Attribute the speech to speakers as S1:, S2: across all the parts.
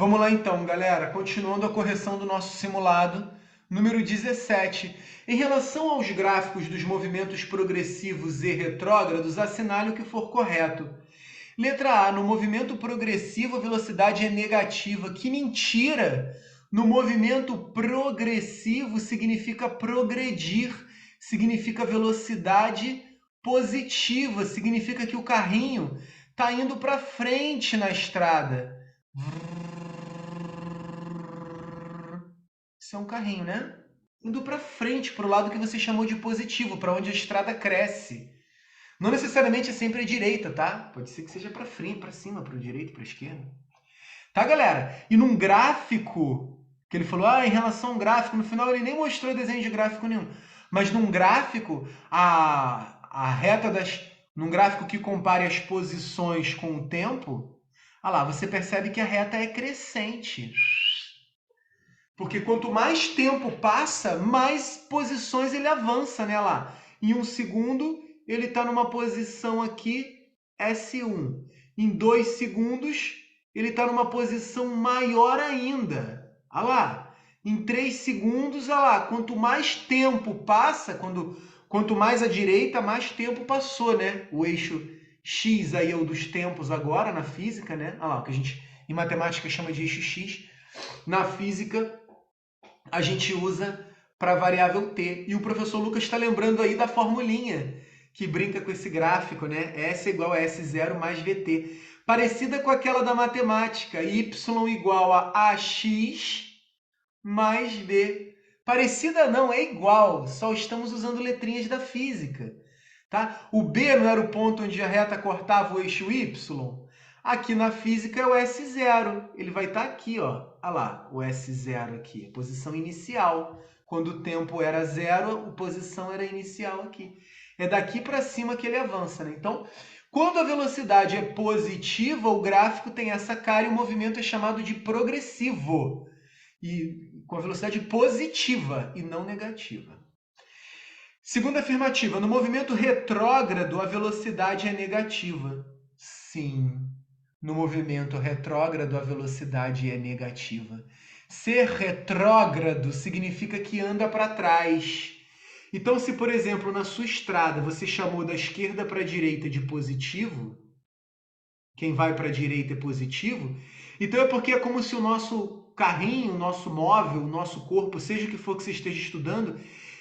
S1: Vamos lá então, galera, continuando a correção do nosso simulado, número 17. Em relação aos gráficos dos movimentos progressivos e retrógrados, assinale o que for correto. Letra A, no movimento progressivo a velocidade é negativa. Que mentira! No movimento progressivo significa progredir, significa velocidade positiva, significa que o carrinho está indo para frente na estrada. Isso é um carrinho, né? Indo para frente, para o lado que você chamou de positivo, para onde a estrada cresce. Não necessariamente é sempre a direita, tá? Pode ser que seja para frente, para cima, para a direita, para a esquerda. Tá, galera? E num gráfico, que ele falou, em relação a um gráfico, no final ele nem mostrou desenho de gráfico nenhum. Mas num gráfico, a reta das... Num gráfico que compare as posições com o tempo, lá, você percebe que a reta é crescente. Porque quanto mais tempo passa, mais posições ele avança, né, lá. Em 1 segundo, ele está numa posição aqui, S1. Em 2 segundos, ele está numa posição maior ainda. Olha lá. Em 3 segundos, olha lá. Quanto mais tempo passa, quanto mais à direita, mais tempo passou, né? O eixo X aí é o dos tempos agora, na física, né? Olha lá, o que a gente em matemática chama de eixo X. Na física, a gente usa para a variável t. E o professor Lucas está lembrando aí da formulinha que brinca com esse gráfico, né? S igual a S0 mais VT. Parecida com aquela da matemática, y igual a AX mais B. Parecida não, é igual, só estamos usando letrinhas da física. Tá? O B não era o ponto onde a reta cortava o eixo Y? Aqui na física é o S0. Ele vai estar aqui, ó. Olha lá, o S0 aqui, a posição inicial. Quando o tempo era zero, a posição era inicial aqui. É daqui para cima que ele avança, né? Então, quando a velocidade é positiva, o gráfico tem essa cara e o movimento é chamado de progressivo. E com a velocidade positiva e não negativa. Segunda afirmativa, no movimento retrógrado, a velocidade é negativa. Sim, no movimento retrógrado, a velocidade é negativa. Ser retrógrado significa que anda para trás. Então, se, por exemplo, na sua estrada você chamou da esquerda para a direita de positivo, quem vai para a direita é positivo, então é porque é como se o nosso carrinho, o nosso móvel, o nosso corpo, seja o que for que você esteja estudando,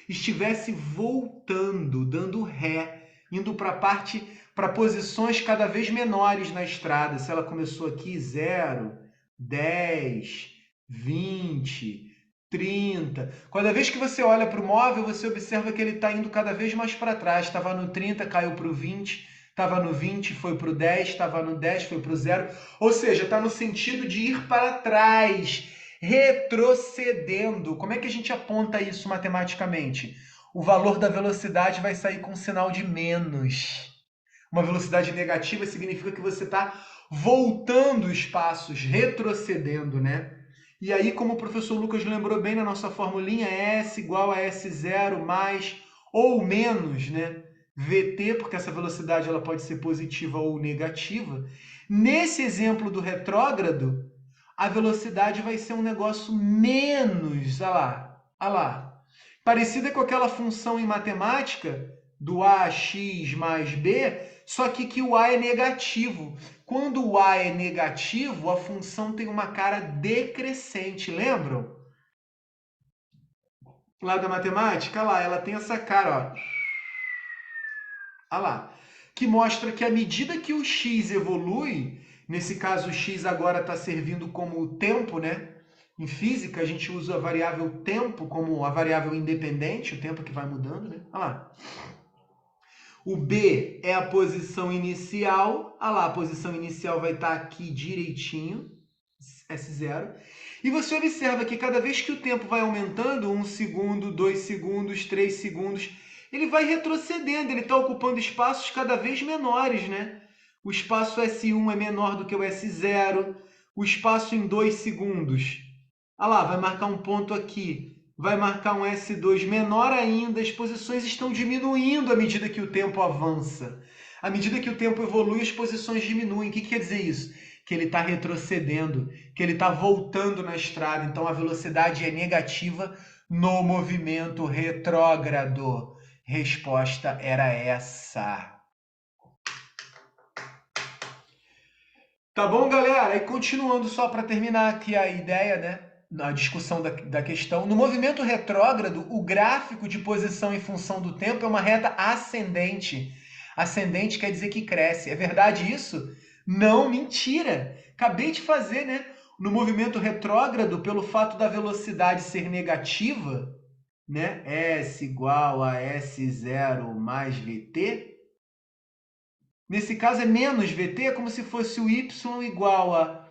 S1: estivesse voltando, dando ré, indo para posições cada vez menores na estrada. Se ela começou aqui 0, 10, 20, 30. Cada vez que você olha para o móvel, você observa que ele está indo cada vez mais para trás. Estava no 30, caiu para o 20, estava no 20, foi para o 10, estava no 10, foi para o 0. Ou seja, está no sentido de ir para trás, retrocedendo. Como é que a gente aponta isso matematicamente? O valor da velocidade vai sair com um sinal de menos. Uma velocidade negativa significa que você está voltando os passos, retrocedendo, né? E aí, como o professor Lucas lembrou bem na nossa formulinha, S igual a S0 mais ou menos, né? VT, porque essa velocidade ela pode ser positiva ou negativa. Nesse exemplo do retrógrado, a velocidade vai ser um negócio menos, olha lá, parecida com aquela função em matemática do AX mais B, só que o A é negativo. Quando o A é negativo, a função tem uma cara decrescente, lembram? Lá da matemática, lá, ela tem essa cara, ó. Olha lá, que mostra que à medida que o x evolui, nesse caso o x agora está servindo como o tempo, né? Em física a gente usa a variável tempo como a variável independente, o tempo que vai mudando, né? Olha lá. O B é a posição inicial, olha lá, a posição inicial vai estar aqui direitinho, S0. E você observa que cada vez que o tempo vai aumentando, 1 segundo, 2 segundos, 3 segundos, ele vai retrocedendo, ele está ocupando espaços cada vez menores, né? O espaço S1 é menor do que o S0, o espaço em 2 segundos. Olha lá, vai marcar um ponto aqui, vai marcar um S2 menor ainda, as posições estão diminuindo à medida que o tempo avança. À medida que o tempo evolui, as posições diminuem. O que quer dizer isso? que ele está retrocedendo, que ele está voltando na estrada. Então a velocidade é negativa no movimento retrógrado. Resposta era essa. Tá bom, galera? E continuando só para terminar aqui a ideia, né? Na discussão da questão. No movimento retrógrado, o gráfico de posição em função do tempo é uma reta ascendente. Ascendente quer dizer que cresce. É verdade isso? Não, mentira! Acabei de fazer, né? No movimento retrógrado, pelo fato da velocidade ser negativa, né? S igual a S0 mais VT. Nesse caso é menos VT, é como se fosse o Y igual a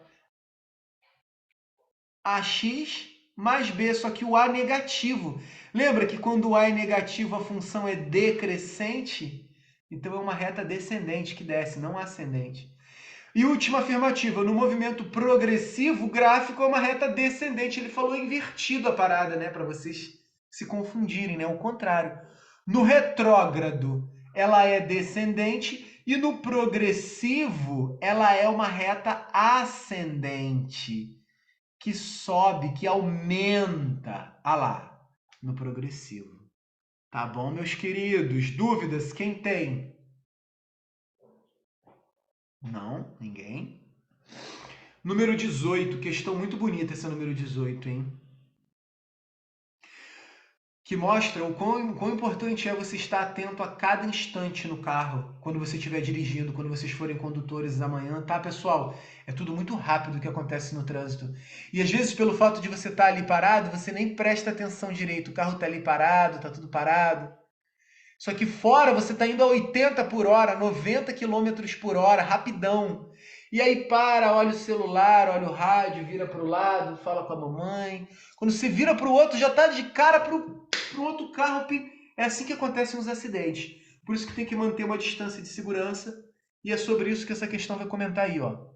S1: AX mais B, só que o A negativo. Lembra que quando o A é negativo, a função é decrescente? Então é uma reta descendente que desce, não ascendente. E última afirmativa, no movimento progressivo, o gráfico é uma reta descendente. Ele falou invertido a parada, né? Para vocês se confundirem, né? O contrário. No retrógrado, ela é descendente e no progressivo, ela é uma reta ascendente, que sobe, que aumenta. Ah lá, no progressivo. Tá bom, meus queridos? Dúvidas? Quem tem? Não? Ninguém? Número 18, questão muito bonita essa número 18, hein? Que mostra o quão importante é você estar atento a cada instante no carro, quando você estiver dirigindo, quando vocês forem condutores amanhã, tá, pessoal? É tudo muito rápido o que acontece no trânsito. E às vezes, pelo fato de você estar ali parado, você nem presta atenção direito. O carro está ali parado, tá tudo parado. Só que fora você está indo a 80 por hora, 90 quilômetros por hora, rapidão. E aí para, olha o celular, olha o rádio, vira para o lado, fala com a mamãe. Quando você vira para o outro, já está de cara para o outro carro. É assim que acontecem os acidentes. Por isso que tem que manter uma distância de segurança. E é sobre isso que essa questão vai comentar aí, ó.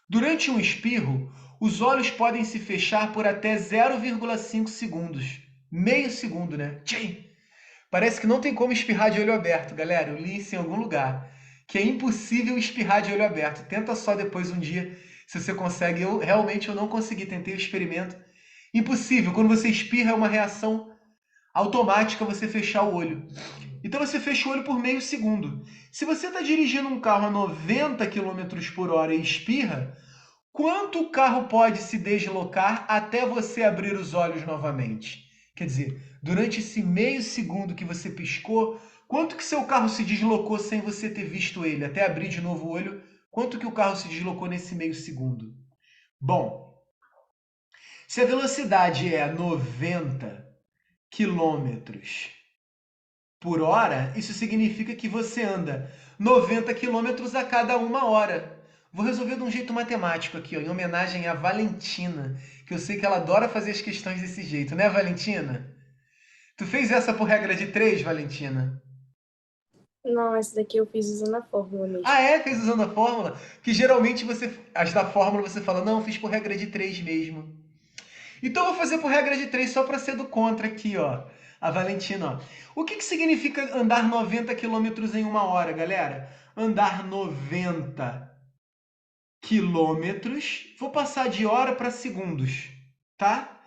S1: Durante um espirro, os olhos podem se fechar por até 0,5 segundos. Meio segundo, né? Tchim! Parece que não tem como espirrar de olho aberto, galera. Eu li isso em algum lugar. Que é impossível espirrar de olho aberto. Tenta só depois um dia, se você consegue. Eu não consegui, tentei o experimento. Impossível. Quando você espirra, é uma reação automática você fechar o olho. Então você fecha o olho por meio segundo. Se você está dirigindo um carro a 90 km por hora e espirra, quanto o carro pode se deslocar até você abrir os olhos novamente? Quer dizer, durante esse meio segundo que você piscou, quanto que seu carro se deslocou sem você ter visto ele? Até abrir de novo o olho, quanto que o carro se deslocou nesse meio segundo? Bom, se a velocidade é 90 quilômetros por hora, isso significa que você anda 90 quilômetros a cada 1 hora. Vou resolver de um jeito matemático aqui, ó, em homenagem à Valentina, que eu sei que ela adora fazer as questões desse jeito, né, Valentina? Tu fez essa por regra de 3, Valentina?
S2: Não, essa daqui eu fiz usando a fórmula mesmo.
S1: Ah, é? Fez usando a fórmula? Que geralmente as da fórmula você fala, não, fiz por regra de 3 mesmo. Então eu vou fazer por regra de 3 só para ser do contra aqui, ó. A Valentina, ó. O que significa andar 90 quilômetros em 1 hora, galera? Andar 90 quilômetros, vou passar de hora para segundos, tá?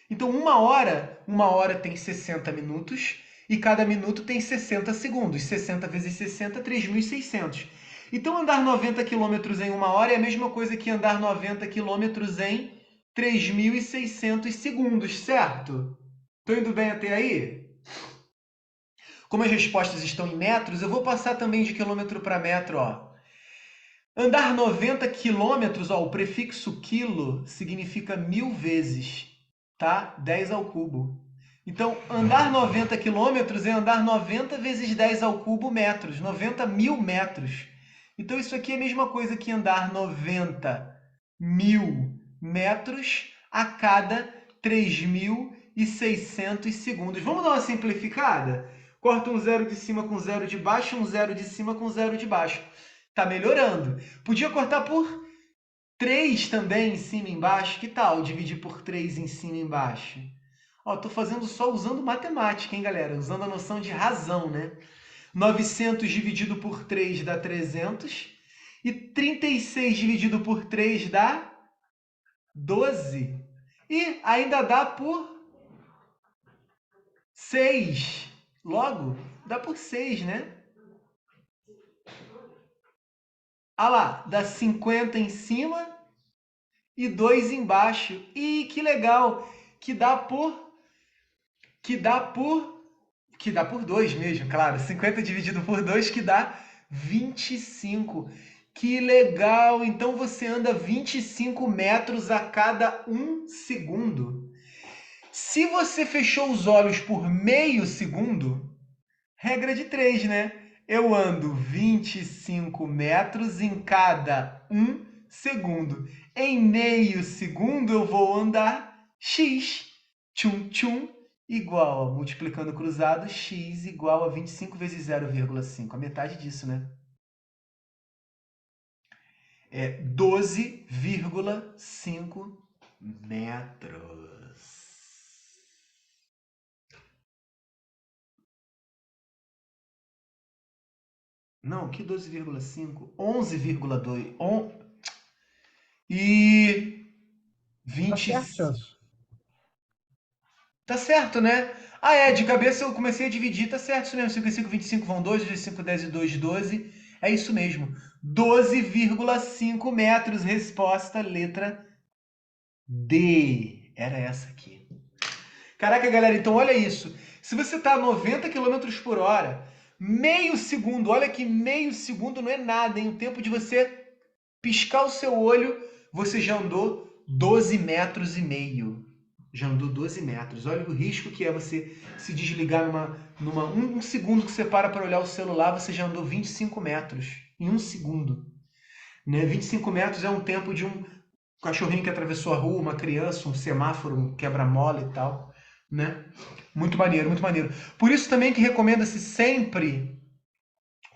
S1: Então 1 hora tem 60 minutos e cada minuto tem 60 segundos. 60 vezes 60, 3.600. Então andar 90 quilômetros em 1 hora é a mesma coisa que andar 90 quilômetros em 3.600 segundos, certo? Tô indo bem até aí? Como as respostas estão em metros, eu vou passar também de quilômetro para metro, ó. Andar 90 quilômetros, ó, o prefixo quilo significa 1000 vezes, tá? 10 ao cubo. Então, andar 90 quilômetros é andar 90 vezes 10 ao cubo metros, 90.000 metros. Então, isso aqui é a mesma coisa que andar 90.000 metros a cada 3.600 segundos. Vamos dar uma simplificada? Corta um zero de cima com zero de baixo, um zero de cima com zero de baixo. Tá melhorando. Podia cortar por 3 também, em cima e embaixo. Que tal dividir por 3 em cima e embaixo? Ó, tô fazendo só usando matemática, hein, galera? Usando a noção de razão, né? 900 dividido por 3 dá 300. E 36 dividido por 3 dá 12. E ainda dá por 6. Logo, dá por 6, né? Ah lá, dá 50 em cima e 2 embaixo. E que legal, que dá por que dá por que dá por 2 mesmo, claro. 50 dividido por 2 que dá 25. Que legal! Então você anda 25 metros a cada 1 segundo. Se você fechou os olhos por meio segundo, regra de 3, né? Eu ando 25 metros em cada 1 segundo. Em meio segundo eu vou andar x. Tchum, tchum, igual a, multiplicando cruzado, x igual a 25 vezes 0,5. A metade disso, né? É 12,5 metros. Não, que 12,5? 11,2. E
S3: Tá
S1: 20.
S3: certo.
S1: Tá certo, né? Ah, é, de cabeça eu comecei a dividir, tá certo isso mesmo. 5 e 5, 25 vão 2, 2, 5, 10 e 2, 12. É isso mesmo. 12,5 metros. Resposta, letra D. Era essa aqui. Caraca, galera, então olha isso. Se você tá a 90 km por hora, meio segundo, olha que meio segundo não é nada, hein? O tempo de você piscar o seu olho, você já andou 12 metros e meio. Já andou 12 metros. Olha o risco que é você se desligar um segundo que você para olhar o celular, você já andou 25 metros em 1 segundo. Né? 25 metros é um tempo de um cachorrinho que atravessou a rua, uma criança, um semáforo, um quebra-mola e tal. Né? Muito maneiro, muito maneiro. Por isso também que recomenda-se sempre,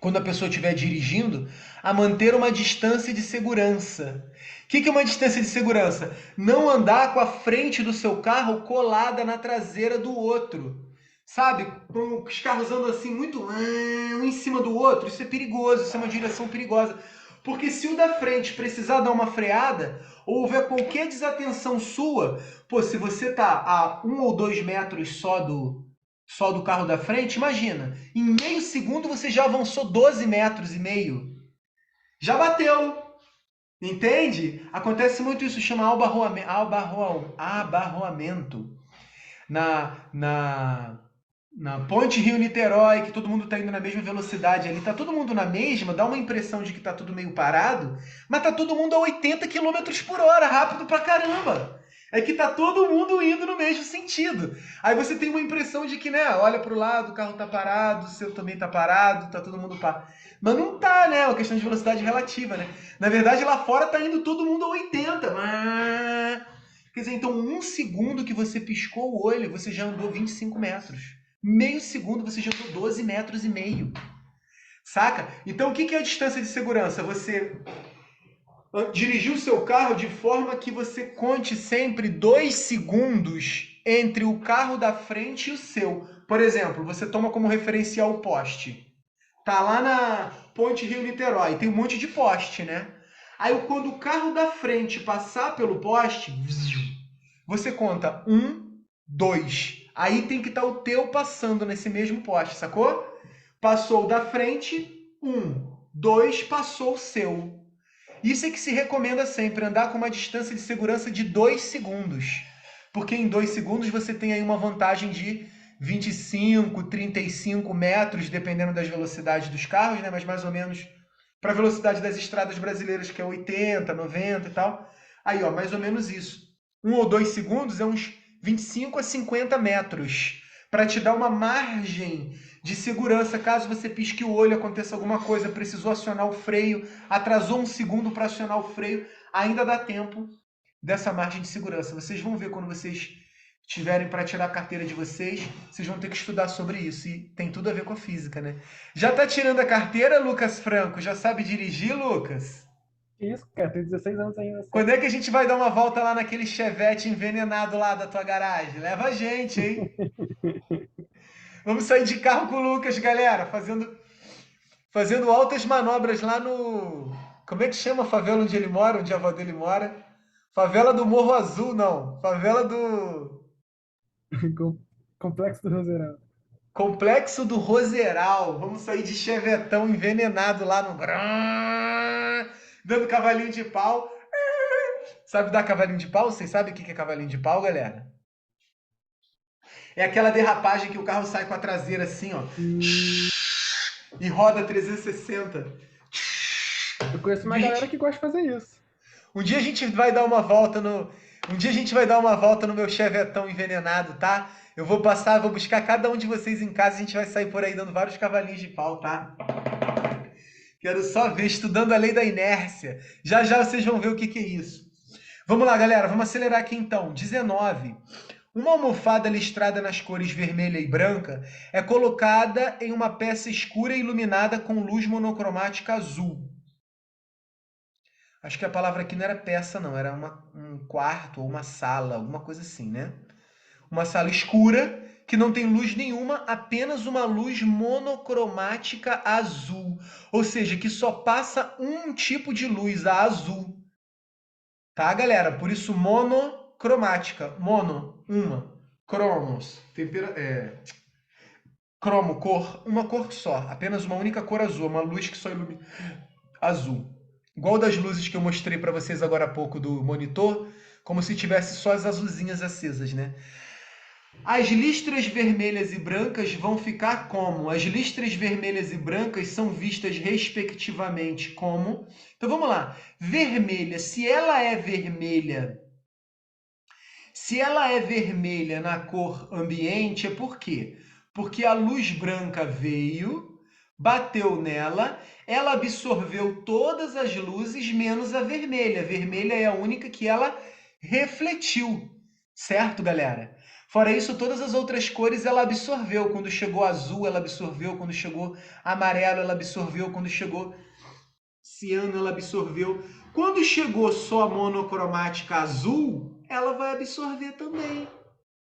S1: quando a pessoa estiver dirigindo, a manter uma distância de segurança. O que é uma distância de segurança? Não andar com a frente do seu carro colada na traseira do outro. Sabe? Com os carros andam assim muito um em cima do outro. Isso é perigoso, isso é uma direção perigosa. Porque se o da frente precisar dar uma freada, ou houver qualquer desatenção sua, pô, se você tá a 1 ou 2 metros só do carro da frente, imagina, em meio segundo você já avançou 12 metros e meio. Já bateu, entende? Acontece muito isso, chama abarroamento. Na ponte Rio-Niterói, que todo mundo está indo na mesma velocidade ali, tá todo mundo na mesma, dá uma impressão de que tá tudo meio parado, mas tá todo mundo a 80 km por hora, rápido pra caramba. É que tá todo mundo indo no mesmo sentido. Aí você tem uma impressão de que, né, olha pro lado, o carro tá parado, o seu também tá parado, tá todo mundo parado. Mas não tá, né? É uma questão de velocidade relativa, né? Na verdade, lá fora tá indo todo mundo a 80. Quer dizer, então 1 segundo que você piscou o olho, você já andou 25 metros. Meio segundo você já andou 12 metros e meio. Saca? Então o que é a distância de segurança? Você dirigir o seu carro de forma que você conte sempre 2 segundos entre o carro da frente e o seu. Por exemplo, você toma como referencial o poste. Tá lá na Ponte Rio-Niterói, tem um monte de poste, né? Aí quando o carro da frente passar pelo poste, você conta 1, 2. Aí tem que estar o teu passando nesse mesmo poste, sacou? Passou o da frente, 1, 2, passou o seu. Isso é que se recomenda sempre, andar com uma distância de segurança de 2 segundos. Porque em 2 segundos você tem aí uma vantagem de 25, 35 metros, dependendo das velocidades dos carros, né? Mas mais ou menos para a velocidade das estradas brasileiras, que é 80, 90 e tal. Aí, ó, mais ou menos isso. 1 ou 2 segundos é uns 25 a 50 metros, para te dar uma margem de segurança caso você pisque o olho, aconteça alguma coisa, precisou acionar o freio, atrasou 1 segundo para acionar o freio, ainda dá tempo dessa margem de segurança. Vocês vão ver quando vocês tiverem para tirar a carteira de vocês, vocês vão ter que estudar sobre isso. E tem tudo a ver com a física, né? Já tá tirando a carteira, Lucas Franco? Já sabe dirigir, Lucas?
S3: Isso, cara, tem 16 anos ainda.
S1: Quando é que a gente vai dar uma volta lá naquele Chevette envenenado lá da tua garagem? Leva a gente, hein? Vamos sair de carro com o Lucas, galera, fazendo altas manobras lá Como é que chama a favela onde ele mora, onde a avó dele mora? Favela do Morro Azul, não. Favela do
S3: Complexo do Roseirão.
S1: Complexo do Roseral. Vamos sair de chevetão envenenado lá no... Dando cavalinho de pau. Sabe dar cavalinho de pau? Vocês sabem o que é cavalinho de pau, galera? É aquela derrapagem que o carro sai com a traseira assim, ó. E roda 360.
S3: Eu conheço uma galera que gosta de fazer isso.
S1: Um dia a gente vai dar uma volta no. Um dia a gente vai dar uma volta no meu chevetão envenenado, tá? Eu vou passar, vou buscar cada um de vocês em casa e a gente vai sair por aí dando vários cavalinhos de pau, tá? Quero só ver, estudando a lei da inércia. Já já vocês vão ver o que que é isso. Vamos lá, galera, vamos acelerar aqui então. 19. Uma almofada listrada nas cores vermelha e branca é colocada em uma peça escura e iluminada com luz monocromática azul. Acho que a palavra aqui não era peça, não. Era um quarto ou uma sala, alguma coisa assim, né? Uma sala escura que não tem luz nenhuma, apenas uma luz monocromática azul. Ou seja, que só passa um tipo de luz, a azul. Tá, galera? Por isso monocromática. Mono, uma. Cromos, cromo, cor, uma cor só. Apenas uma única cor azul, uma luz que só ilumina azul. Igual das luzes que eu mostrei para vocês agora há pouco do monitor, como se tivesse só as azulzinhas acesas, né? As listras vermelhas e brancas vão ficar como? As listras vermelhas e brancas são vistas respectivamente como... Então vamos lá. Vermelha, se ela é vermelha na cor ambiente, é por quê? Porque a luz branca veio, bateu nela, ela absorveu todas as luzes menos a vermelha. A vermelha é a única que ela refletiu, certo, galera? Fora isso, todas as outras cores ela absorveu. Quando chegou azul, ela absorveu. Quando chegou amarelo, ela absorveu. Quando chegou ciano, ela absorveu. Quando chegou só a monocromática azul, ela vai absorver também.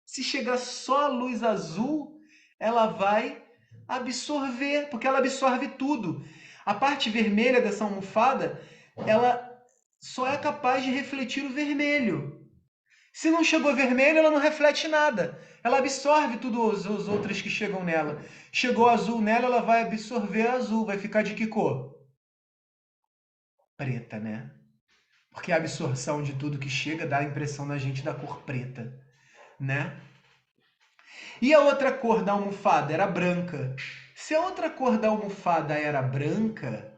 S1: Se chegar só a luz azul, ela vai absorver, porque ela absorve tudo. A parte vermelha dessa almofada, ela só é capaz de refletir o vermelho. Se não chegou vermelho, ela não reflete nada. Ela absorve tudo os outros que chegam nela. Chegou azul nela, ela vai absorver azul. Vai ficar de que cor? Preta, né? Porque a absorção de tudo que chega dá a impressão na gente da cor preta, né? E a outra cor da almofada era branca. Se a outra cor da almofada era branca,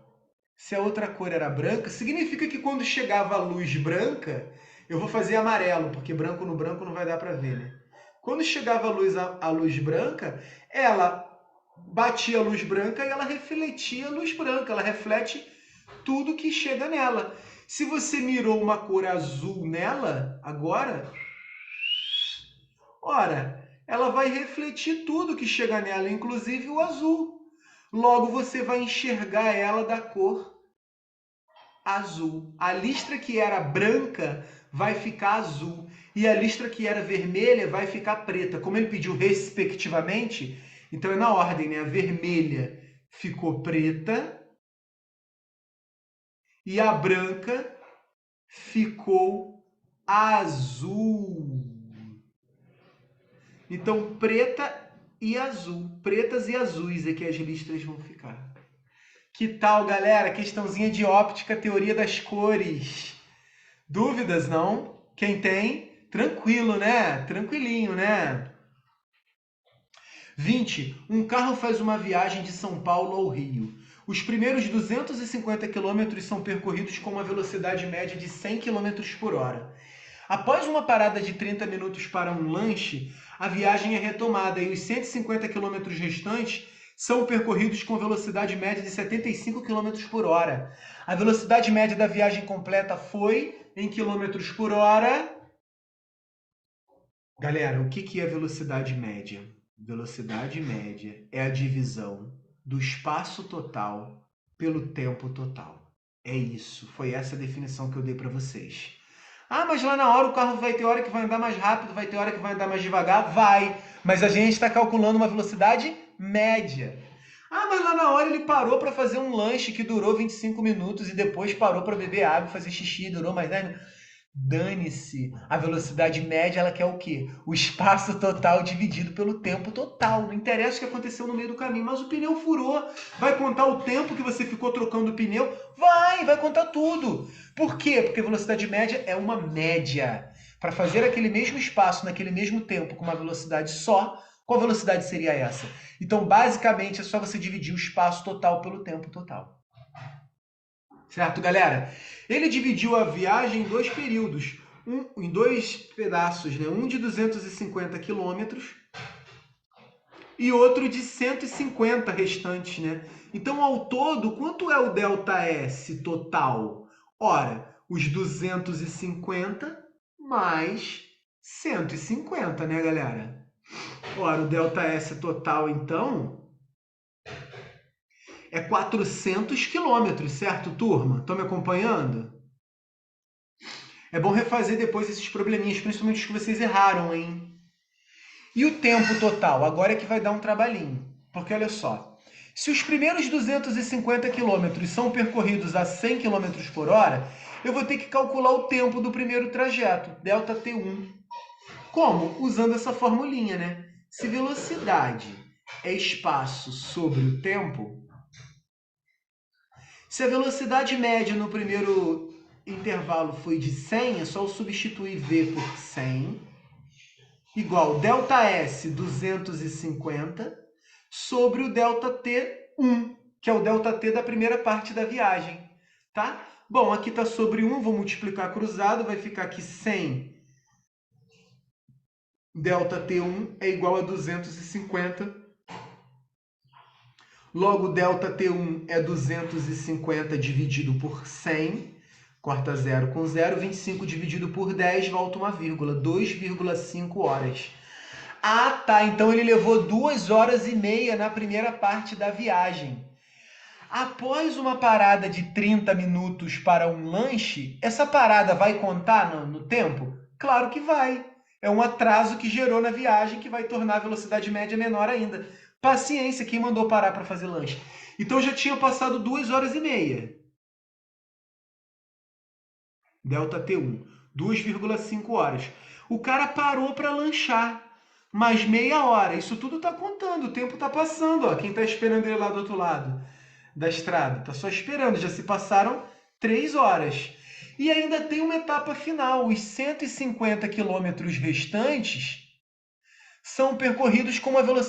S1: se a outra cor era branca, significa que quando chegava a luz branca, eu vou fazer amarelo, porque branco no branco não vai dar para ver, né? Quando chegava a luz branca, ela batia a luz branca e ela refletia a luz branca, ela reflete tudo que chega nela. Se você mirou uma cor azul nela, agora, ora, ela vai refletir tudo que chega nela, inclusive o azul. Logo, você vai enxergar ela da cor azul. A listra que era branca vai ficar azul e a listra que era vermelha vai ficar preta. Como ele pediu respectivamente, então é na ordem, né? A vermelha ficou preta e a branca ficou azul. Então, preta e azul. Pretas e azuis é que as listras vão ficar. Que tal, galera? Questãozinha de óptica, teoria das cores. Dúvidas, não? Quem tem, tranquilo, né? Tranquilinho, né? 20. Um carro faz uma viagem de São Paulo ao Rio. Os primeiros 250 quilômetros são percorridos com uma velocidade média de 100 km por hora. Após uma parada de 30 minutos para um lanche, a viagem é retomada e os 150 km restantes são percorridos com velocidade média de 75 km por hora. A velocidade média da viagem completa foi em quilômetros por hora. Galera, o que é velocidade média? Velocidade média é a divisão do espaço total pelo tempo total. É isso, foi essa a definição que eu dei para vocês. Ah, mas lá na hora o carro vai ter hora que vai andar mais rápido, vai ter hora que vai andar mais devagar? Vai, mas a gente está calculando uma velocidade média. Ah, mas lá na hora ele parou para fazer um lanche que durou 25 minutos e depois parou para beber água e fazer xixi, durou mais 10 minutos. Dane-se. A velocidade média, ela quer o quê? O espaço total dividido pelo tempo total. Não interessa o que aconteceu no meio do caminho, mas o pneu furou. Vai contar o tempo que você ficou trocando o pneu? Vai contar tudo. Por quê? Porque a velocidade média é uma média. Para fazer aquele mesmo espaço naquele mesmo tempo com uma velocidade só, qual velocidade seria essa? Então, basicamente, é só você dividir o espaço total pelo tempo total. Certo, galera? Ele dividiu a viagem em dois períodos, em dois pedaços, né? Um de 250 quilômetros e outro de 150 restantes, né? Então, ao todo, quanto é o ΔS total? Ora, os 250 mais 150, né, galera? Ora, o ΔS total, então, é 400 quilômetros, certo, turma? Estão me acompanhando? É bom refazer depois esses probleminhas, principalmente os que vocês erraram, hein? E o tempo total? Agora é que vai dar um trabalhinho. Porque olha só, se os primeiros 250 quilômetros são percorridos a 100 km por hora, eu vou ter que calcular o tempo do primeiro trajeto, ΔT1. Como? Usando essa formulinha, né? Se velocidade é espaço sobre o tempo, se a velocidade média no primeiro intervalo foi de 100, é só eu substituir V por 100, igual ΔS 250 sobre o ΔT1, que é o ΔT da primeira parte da viagem, tá? Bom, aqui está sobre 1, vou multiplicar cruzado, vai ficar aqui 100 ΔT1 é igual a 250. Logo, ΔT1 é 250 dividido por 100. Corta 0 com 0. 25 dividido por 10, volta uma vírgula. 2,5 horas. Ah, tá. Então ele levou 2 horas e meia na primeira parte da viagem. Após uma parada de 30 minutos para um lanche, essa parada vai contar no tempo? Claro que vai. É um atraso que gerou na viagem que vai tornar a velocidade média menor ainda. Paciência, quem mandou parar para fazer lanche? Então já tinha passado 2 horas e meia. ΔT1, 2,5 horas. O cara parou para lanchar, mais meia hora. Isso tudo está contando, o tempo está passando. Ó. Quem está esperando ele lá do outro lado da estrada, está só esperando. Já se passaram 3 horas. E ainda tem uma etapa final. Os 150 quilômetros restantes são percorridos com uma velocidade